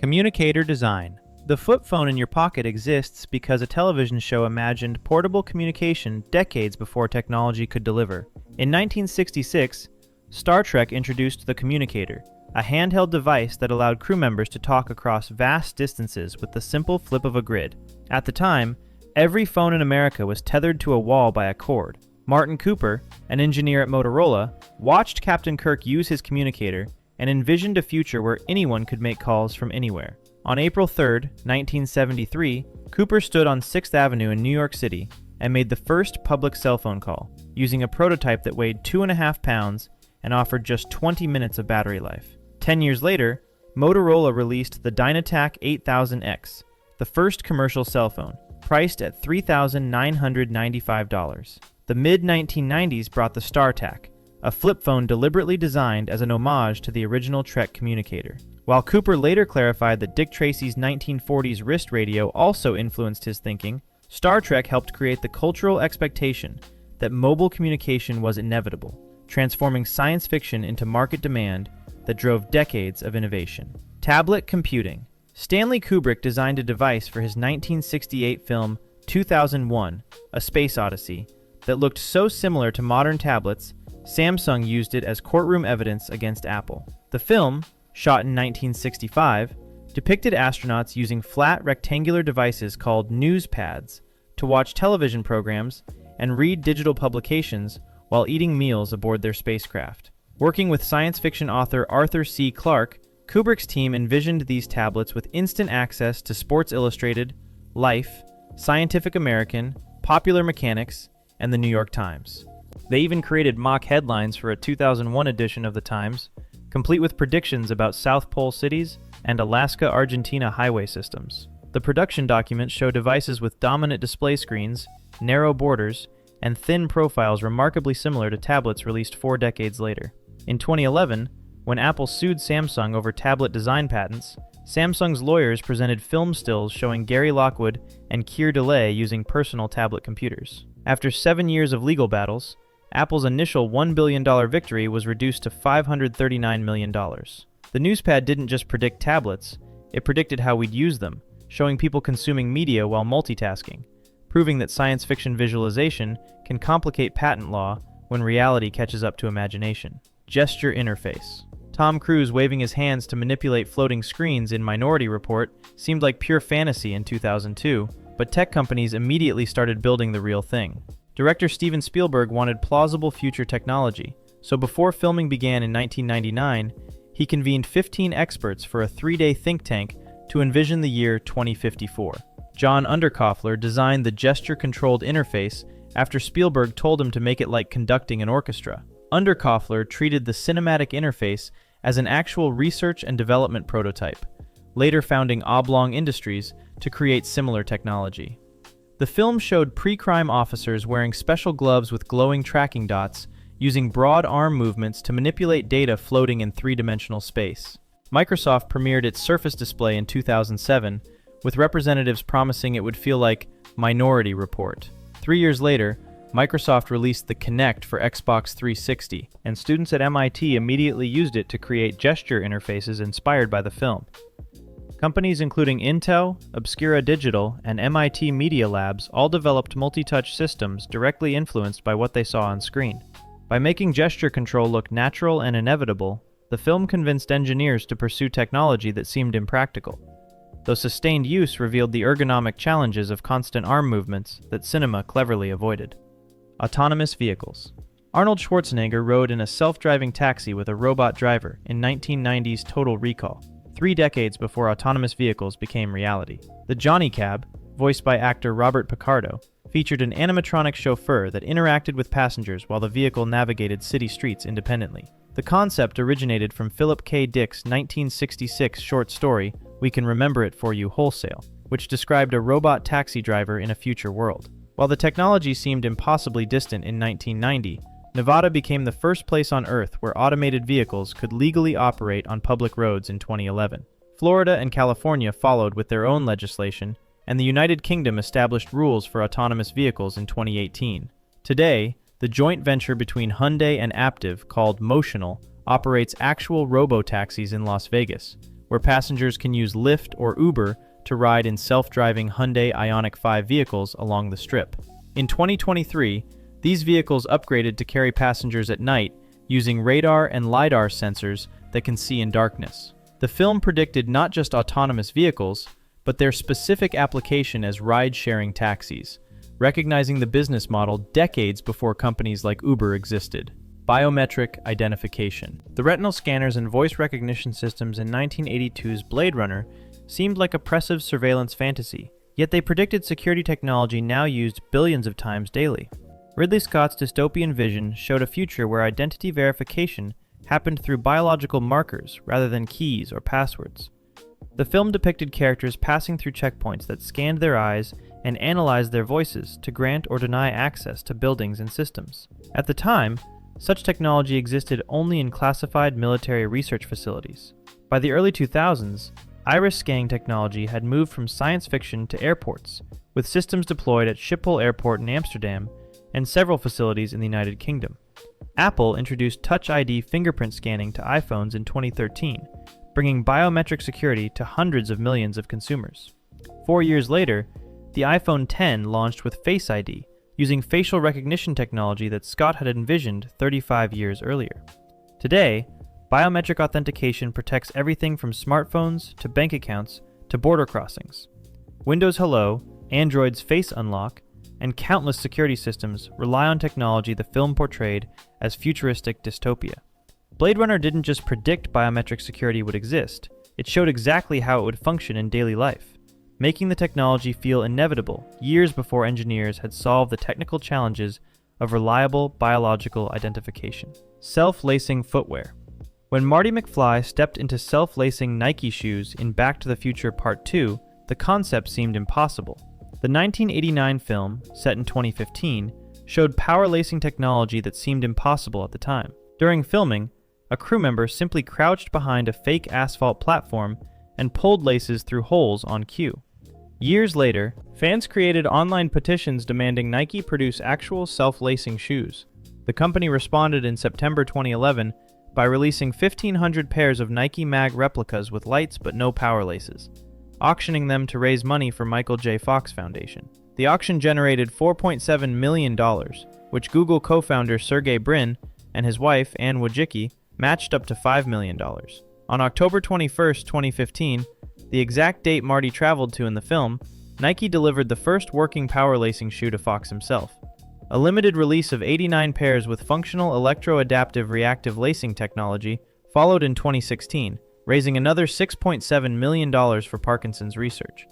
Communicator Design. The flip phone in your pocket exists because a television show imagined portable communication decades before technology could deliver. In 1966, Star Trek introduced the Communicator, a handheld device that allowed crew members to talk across vast distances with the simple flip of a grid. At the time, every phone in America was tethered to a wall by a cord. Martin Cooper, an engineer at Motorola, watched Captain Kirk use his communicator and envisioned a future where anyone could make calls from anywhere. On April 3, 1973, Cooper stood on 6th Avenue in New York City and made the first public cell phone call, using a prototype that weighed 2.5 pounds and offered just 20 minutes of battery life. 10 years later, Motorola released the Dynatac 8000X, the first commercial cell phone, priced at $3,995. The mid-1990s brought the StarTAC, a flip phone deliberately designed as an homage to the original Trek communicator. While Cooper later clarified that Dick Tracy's 1940s wrist radio also influenced his thinking, Star Trek helped create the cultural expectation that mobile communication was inevitable, transforming science fiction into market demand that drove decades of innovation. Tablet computing. Stanley Kubrick designed a device for his 1968 film 2001: A Space Odyssey that looked so similar to modern tablets, Samsung used it as courtroom evidence against Apple. The film, shot in 1965, depicted astronauts using flat rectangular devices called news pads to watch television programs and read digital publications while eating meals aboard their spacecraft. Working with science fiction author Arthur C. Clarke, Kubrick's team envisioned these tablets with instant access to Sports Illustrated, Life, Scientific American, Popular Mechanics, and the New York Times. They even created mock headlines for a 2001 edition of the Times, complete with predictions about South Pole cities and Alaska-Argentina highway systems. The production documents show devices with dominant display screens, narrow borders, and thin profiles remarkably similar to tablets released 4 decades later. In 2011, when Apple sued Samsung over tablet design patents, Samsung's lawyers presented film stills showing Gary Lockwood and Keir Delay using personal tablet computers. After 7 years of legal battles, Apple's initial $1 billion victory was reduced to $539 million. The newspad didn't just predict tablets, it predicted how we'd use them, showing people consuming media while multitasking, proving that science fiction visualization can complicate patent law when reality catches up to imagination. Gesture interface. Tom Cruise waving his hands to manipulate floating screens in Minority Report seemed like pure fantasy in 2002, but tech companies immediately started building the real thing. Director Steven Spielberg wanted plausible future technology, so before filming began in 1999, he convened 15 experts for a 3-day think tank to envision the year 2054. John Underkoffler designed the gesture-controlled interface after Spielberg told him to make it like conducting an orchestra. Underkoffler treated the cinematic interface as an actual research and development prototype, later founding Oblong Industries to create similar technology. The film showed pre-crime officers wearing special gloves with glowing tracking dots, using broad arm movements to manipulate data floating in 3-dimensional space. Microsoft premiered its Surface display in 2007, with representatives promising it would feel like Minority Report. 3 years later, Microsoft released the Kinect for Xbox 360, and students at MIT immediately used it to create gesture interfaces inspired by the film. Companies including Intel, Obscura Digital, and MIT Media Labs all developed multi-touch systems directly influenced by what they saw on screen. By making gesture control look natural and inevitable, the film convinced engineers to pursue technology that seemed impractical, though sustained use revealed the ergonomic challenges of constant arm movements that cinema cleverly avoided. Autonomous vehicles. Arnold Schwarzenegger rode in a self-driving taxi with a robot driver in 1990's Total Recall, 3 decades before autonomous vehicles became reality. The Johnny Cab, voiced by actor Robert Picardo, featured an animatronic chauffeur that interacted with passengers while the vehicle navigated city streets independently. The concept originated from Philip K. Dick's 1966 short story, We Can Remember It For You Wholesale, which described a robot taxi driver in a future world. While the technology seemed impossibly distant in 1990, Nevada became the first place on Earth where automated vehicles could legally operate on public roads in 2011. Florida and California followed with their own legislation, and the United Kingdom established rules for autonomous vehicles in 2018. Today, the joint venture between Hyundai and Aptiv, called Motional, operates actual robo-taxis in Las Vegas, where passengers can use Lyft or Uber to ride in self-driving Hyundai Ioniq 5 vehicles along the Strip. In 2023, these vehicles upgraded to carry passengers at night using radar and LiDAR sensors that can see in darkness. The film predicted not just autonomous vehicles, but their specific application as ride-sharing taxis, recognizing the business model decades before companies like Uber existed. Biometric Identification. The retinal scanners and voice recognition systems in 1982's Blade Runner seemed like oppressive surveillance fantasy, yet they predicted security technology now used billions of times daily. Ridley Scott's dystopian vision showed a future where identity verification happened through biological markers rather than keys or passwords. The film depicted characters passing through checkpoints that scanned their eyes and analyzed their voices to grant or deny access to buildings and systems. At the time, such technology existed only in classified military research facilities. By the early 2000s, iris scanning technology had moved from science fiction to airports, with systems deployed at Schiphol Airport in Amsterdam and several facilities in the United Kingdom. Apple introduced Touch ID fingerprint scanning to iPhones in 2013, bringing biometric security to hundreds of millions of consumers. 4 years later, the iPhone X launched with Face ID, using facial recognition technology that Scott had envisioned 35 years earlier. Today, biometric authentication protects everything from smartphones to bank accounts to border crossings. Windows Hello, Android's Face Unlock, and countless security systems rely on technology the film portrayed as futuristic dystopia. Blade Runner didn't just predict biometric security would exist, it showed exactly how it would function in daily life, making the technology feel inevitable years before engineers had solved the technical challenges of reliable biological identification. Self-lacing footwear. When Marty McFly stepped into self-lacing Nike shoes in Back to the Future Part 2, the concept seemed impossible. The 1989 film, set in 2015, showed power lacing technology that seemed impossible at the time. During filming, a crew member simply crouched behind a fake asphalt platform and pulled laces through holes on cue. Years later, fans created online petitions demanding Nike produce actual self-lacing shoes. The company responded in September 2011 by releasing 1,500 pairs of Nike Mag replicas with lights but no power laces, auctioning them to raise money for Michael J. Fox Foundation. The auction generated $4.7 million, which Google co-founder Sergey Brin and his wife, Anne Wojcicki, matched up to $5 million. On October 21, 2015, the exact date Marty traveled to in the film, Nike delivered the first working power lacing shoe to Fox himself. A limited release of 89 pairs with functional electro-adaptive reactive lacing technology followed in 2016, raising another $6.7 million for Parkinson's research.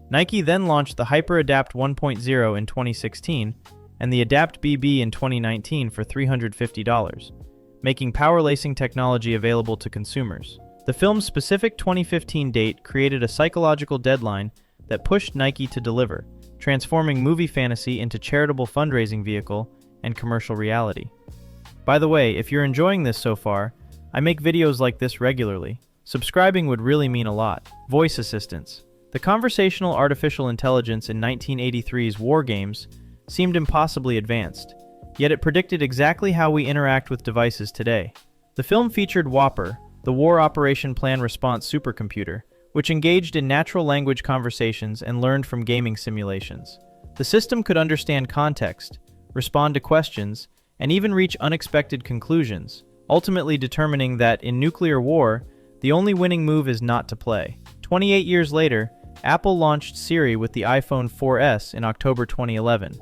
Nike then launched the HyperAdapt 1.0 in 2016 and the Adapt BB in 2019 for $350, making power lacing technology available to consumers. The film's specific 2015 date created a psychological deadline that pushed Nike to deliver, transforming movie fantasy into charitable fundraising vehicle and commercial reality. By the way, if you're enjoying this so far, I make videos like this regularly. Subscribing would really mean a lot. Voice assistants. The conversational artificial intelligence in 1983's War Games seemed impossibly advanced, yet it predicted exactly how we interact with devices today. The film featured Whopper, the War Operation Plan Response supercomputer, which engaged in natural language conversations and learned from gaming simulations. The system could understand context, respond to questions, and even reach unexpected conclusions, ultimately determining that in nuclear war, the only winning move is not to play. 28 years later, Apple launched Siri with the iPhone 4S in October 2011,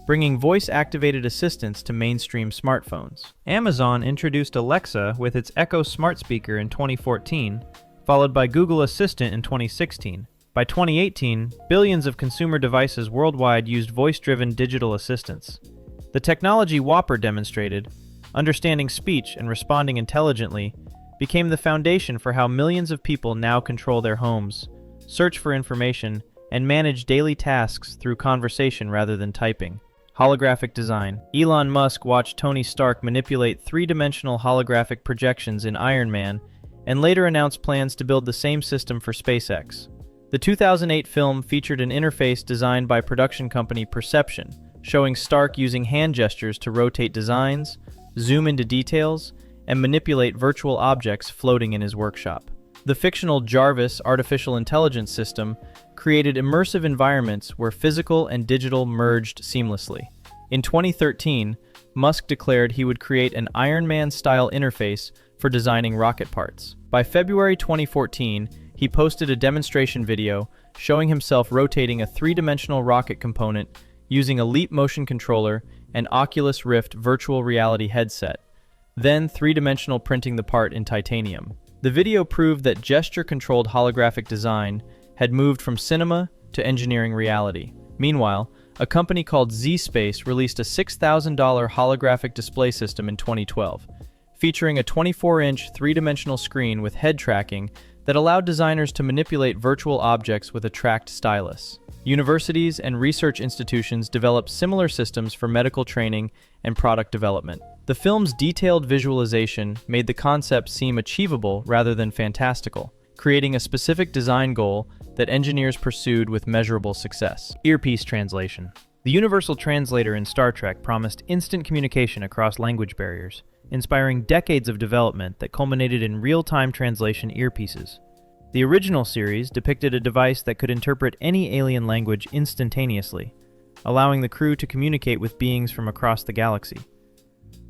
bringing voice-activated assistants to mainstream smartphones. Amazon introduced Alexa with its Echo smart speaker in 2014, followed by Google Assistant in 2016. By 2018, billions of consumer devices worldwide used voice-driven digital assistants. The technology Whopper demonstrated, understanding speech and responding intelligently, became the foundation for how millions of people now control their homes, search for information, and manage daily tasks through conversation rather than typing. Holographic Design. Elon Musk watched Tony Stark manipulate three-dimensional holographic projections in Iron Man, and later announced plans to build the same system for SpaceX. The 2008 film featured an interface designed by production company Perception, showing Stark using hand gestures to rotate designs, zoom into details, and manipulate virtual objects floating in his workshop. The fictional Jarvis artificial intelligence system created immersive environments where physical and digital merged seamlessly. In 2013, Musk declared he would create an Iron Man-style interface for designing rocket parts. By February 2014, he posted a demonstration video showing himself rotating a three-dimensional rocket component using a Leap motion controller and Oculus Rift virtual reality headset, then three-dimensional printing the part in titanium. The video proved that gesture-controlled holographic design had moved from cinema to engineering reality. Meanwhile, a company called Z-Space released a $6,000 holographic display system in 2012, featuring a 24-inch three-dimensional screen with head tracking that allowed designers to manipulate virtual objects with a tracked stylus. Universities and research institutions developed similar systems for medical training and product development. The film's detailed visualization made the concept seem achievable rather than fantastical, creating a specific design goal that engineers pursued with measurable success. Earpiece Translation. The Universal Translator in Star Trek promised instant communication across language barriers, inspiring decades of development that culminated in real-time translation earpieces. The original series depicted a device that could interpret any alien language instantaneously, allowing the crew to communicate with beings from across the galaxy.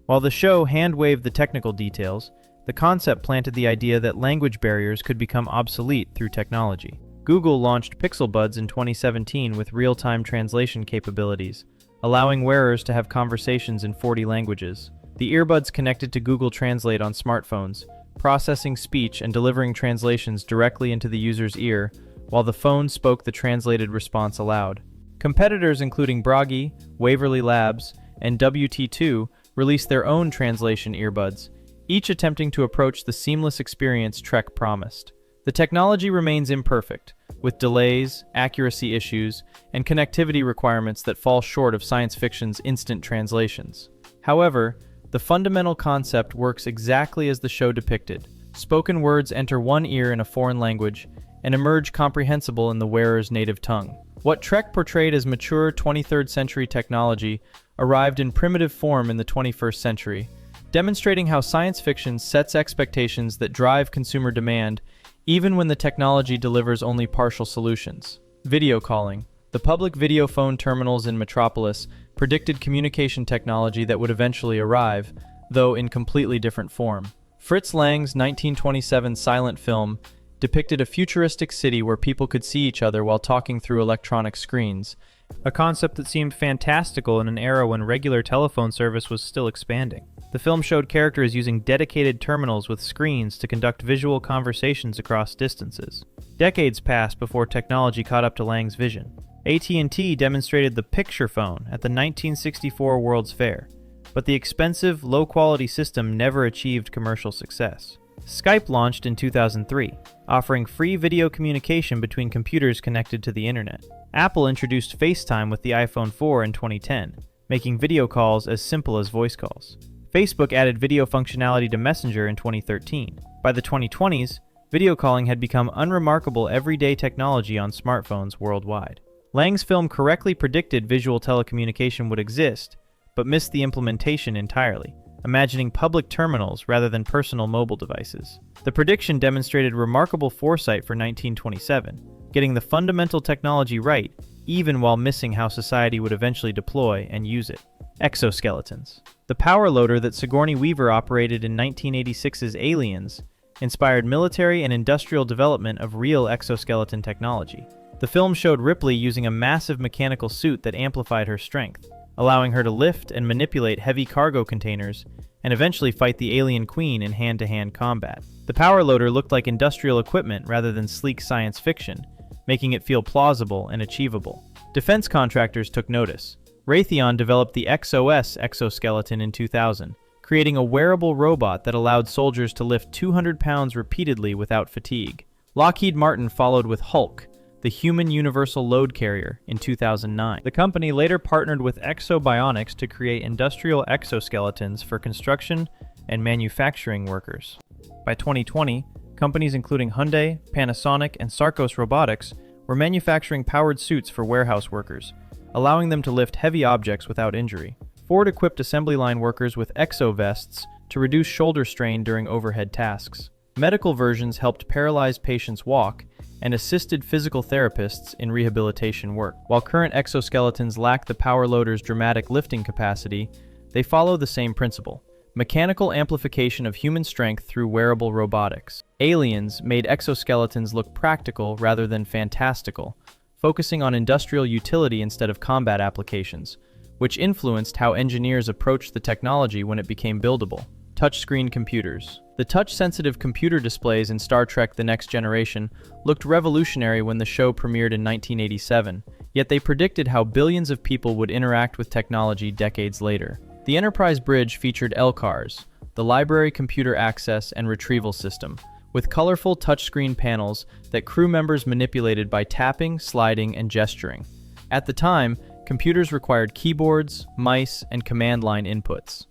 While the show hand-waved the technical details, the concept planted the idea that language barriers could become obsolete through technology. Google launched Pixel Buds in 2017 with real-time translation capabilities, allowing wearers to have conversations in 40 languages. The earbuds connected to Google Translate on smartphones, processing speech and delivering translations directly into the user's ear, while the phone spoke the translated response aloud. Competitors including Bragi, Waverly Labs, and WT2 released their own translation earbuds, each attempting to approach the seamless experience Trek promised. The technology remains imperfect, with delays, accuracy issues, and connectivity requirements that fall short of science fiction's instant translations. However, the fundamental concept works exactly as the show depicted. Spoken words enter one ear in a foreign language and emerge comprehensible in the wearer's native tongue. What Trek portrayed as mature 23rd century technology arrived in primitive form in the 21st century, demonstrating how science fiction sets expectations that drive consumer demand even when the technology delivers only partial solutions. Video calling. The public video phone terminals in Metropolis predicted communication technology that would eventually arrive, though in completely different form. Fritz Lang's 1927 silent film depicted a futuristic city where people could see each other while talking through electronic screens, a concept that seemed fantastical in an era when regular telephone service was still expanding. The film showed characters using dedicated terminals with screens to conduct visual conversations across distances. Decades passed before technology caught up to Lang's vision. AT&T demonstrated the picture phone at the 1964 World's Fair, but the expensive, low-quality system never achieved commercial success. Skype launched in 2003, offering free video communication between computers connected to the internet. Apple introduced FaceTime with the iPhone 4 in 2010, making video calls as simple as voice calls. Facebook added video functionality to Messenger in 2013. By the 2020s, video calling had become unremarkable everyday technology on smartphones worldwide. Lang's film correctly predicted visual telecommunication would exist, but missed the implementation entirely, imagining public terminals rather than personal mobile devices. The prediction demonstrated remarkable foresight for 1927, getting the fundamental technology right, even while missing how society would eventually deploy and use it. Exoskeletons. The power loader that Sigourney Weaver operated in 1986's Aliens inspired military and industrial development of real exoskeleton technology. The film showed Ripley using a massive mechanical suit that amplified her strength, allowing her to lift and manipulate heavy cargo containers and eventually fight the alien queen in hand-to-hand combat. The power loader looked like industrial equipment rather than sleek science fiction, making it feel plausible and achievable. Defense contractors took notice. Raytheon developed the XOS exoskeleton in 2000, creating a wearable robot that allowed soldiers to lift 200 pounds repeatedly without fatigue. Lockheed Martin followed with Hulk, the human universal load carrier, in 2009. The company later partnered with Exobionics to create industrial exoskeletons for construction and manufacturing workers. By 2020, companies including Hyundai, Panasonic, and Sarcos Robotics were manufacturing powered suits for warehouse workers, allowing them to lift heavy objects without injury. Ford equipped assembly line workers with exo vests to reduce shoulder strain during overhead tasks. Medical versions helped paralyzed patients walk and assisted physical therapists in rehabilitation work. While current exoskeletons lack the power loader's dramatic lifting capacity, they follow the same principle: mechanical amplification of human strength through wearable robotics. Aliens made exoskeletons look practical rather than fantastical, focusing on industrial utility instead of combat applications, which influenced how engineers approached the technology when it became buildable. Touchscreen computers. The touch-sensitive computer displays in Star Trek: The Next Generation looked revolutionary when the show premiered in 1987, yet they predicted how billions of people would interact with technology decades later. The Enterprise Bridge featured LCARS, the Library Computer Access and Retrieval System, with colorful touchscreen panels that crew members manipulated by tapping, sliding, and gesturing. At the time, computers required keyboards, mice, and command line inputs.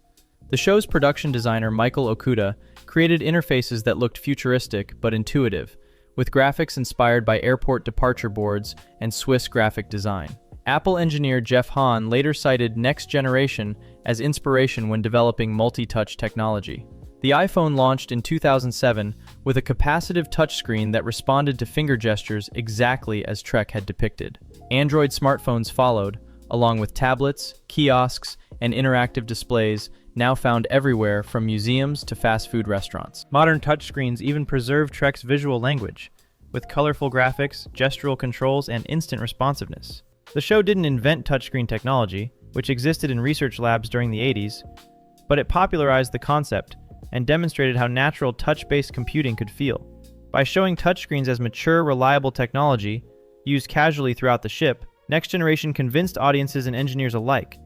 The show's production designer Michael Okuda created interfaces that looked futuristic but intuitive, with graphics inspired by airport departure boards and Swiss graphic design. Apple engineer Jeff Hahn later cited Next Generation as inspiration when developing multi-touch technology. The iPhone launched in 2007 with a capacitive touchscreen that responded to finger gestures exactly as Trek had depicted. Android smartphones followed, along with tablets, kiosks, and interactive displays now found everywhere from museums to fast food restaurants. Modern touchscreens even preserve Trek's visual language, with colorful graphics, gestural controls, and instant responsiveness. The show didn't invent touchscreen technology, which existed in research labs during the 80s, but it popularized the concept and demonstrated how natural touch-based computing could feel. By showing touchscreens as mature, reliable technology, used casually throughout the ship, Next Generation convinced audiences and engineers alike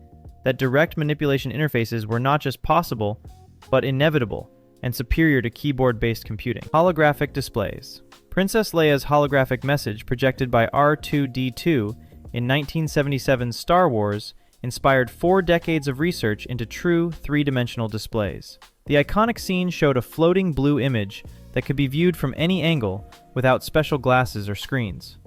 that direct manipulation interfaces were not just possible, but inevitable and superior to keyboard-based computing. Holographic displays. Princess Leia's holographic message projected by R2-D2 in 1977's Star Wars inspired 4 decades of research into true three-dimensional displays. The iconic scene showed a floating blue image that could be viewed from any angle without special glasses or screens.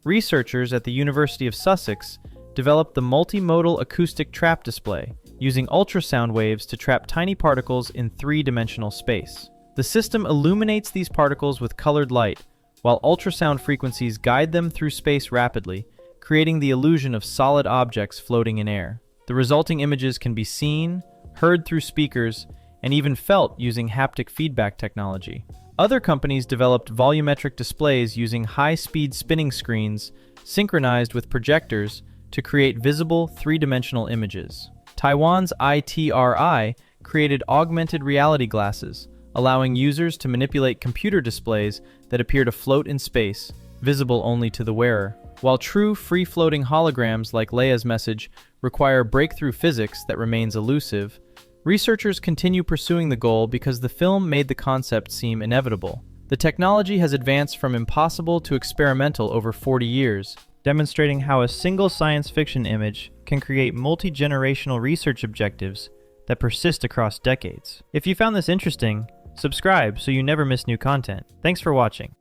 Researchers at the University of Sussex developed the multimodal acoustic trap display, using ultrasound waves to trap tiny particles in three-dimensional space. The system illuminates these particles with colored light, while ultrasound frequencies guide them through space rapidly, creating the illusion of solid objects floating in air. The resulting images can be seen, heard through speakers, and even felt using haptic feedback technology. Other companies developed volumetric displays using high-speed spinning screens synchronized with projectors to create visible three-dimensional images. Taiwan's ITRI created augmented reality glasses, allowing users to manipulate computer displays that appear to float in space, visible only to the wearer. While true free-floating holograms like Leia's message require breakthrough physics that remains elusive, researchers continue pursuing the goal because the film made the concept seem inevitable. The technology has advanced from impossible to experimental over 40 years, demonstrating how a single science fiction image can create multi-generational research objectives that persist across decades. If you found this interesting, subscribe so you never miss new content. Thanks for watching.